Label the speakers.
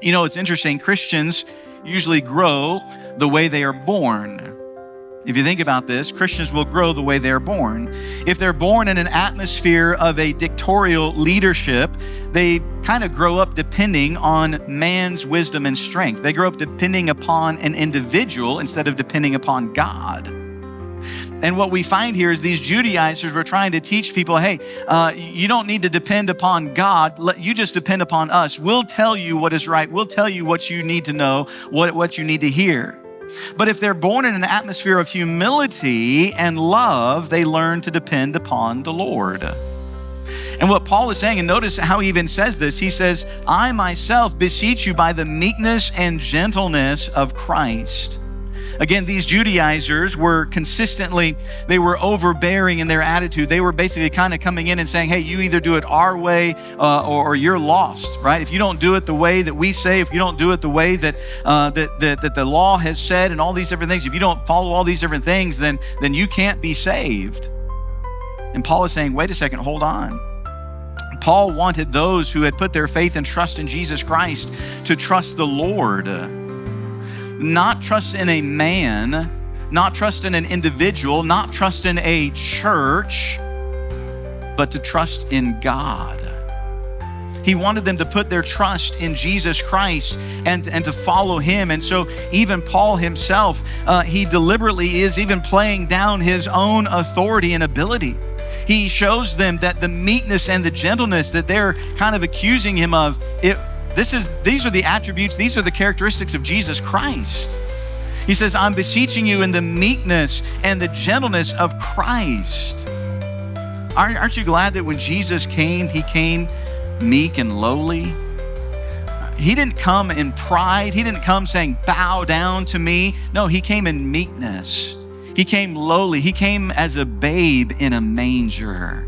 Speaker 1: It's interesting. Christians usually grow the way they are born. If you think about this, Christians will grow the way they're born. If they're born in an atmosphere of a dictatorial leadership, they kind of grow up depending on man's wisdom and strength. They grow up depending upon an individual instead of depending upon God. And what we find here is these Judaizers were trying to teach people, hey, you don't need to depend upon God. You just depend upon us. We'll tell you what is right. We'll tell you what you need to know, what you need to hear. But if they're born in an atmosphere of humility and love, they learn to depend upon the Lord. And what Paul is saying, and notice how he even says this, he says, I myself beseech you by the meekness and gentleness of Christ. Again, these Judaizers were they were overbearing in their attitude. They were basically kind of coming in and saying, hey, you either do it our way or you're lost, right? If you don't do it the way that we say, if you don't do it the way that the law has said and all these different things, if you don't follow all these different things, then you can't be saved. And Paul is saying, wait a second, hold on. Paul wanted those who had put their faith and trust in Jesus Christ to trust the Lord. Not trust in a man, not trust in an individual, not trust in a church, but to trust in God. He wanted them to put their trust in Jesus Christ and to follow him. And so even Paul himself, he deliberately is even playing down his own authority and ability. He shows them that the meekness and the gentleness that they're kind of accusing him of, these are the attributes, these are the characteristics of Jesus Christ. He says, I'm beseeching you in the meekness and the gentleness of Christ. Aren't you glad that when Jesus came, he came meek and lowly? He didn't come in pride. He didn't come saying, bow down to me. No, he came in meekness. He came lowly. He came as a babe in a manger.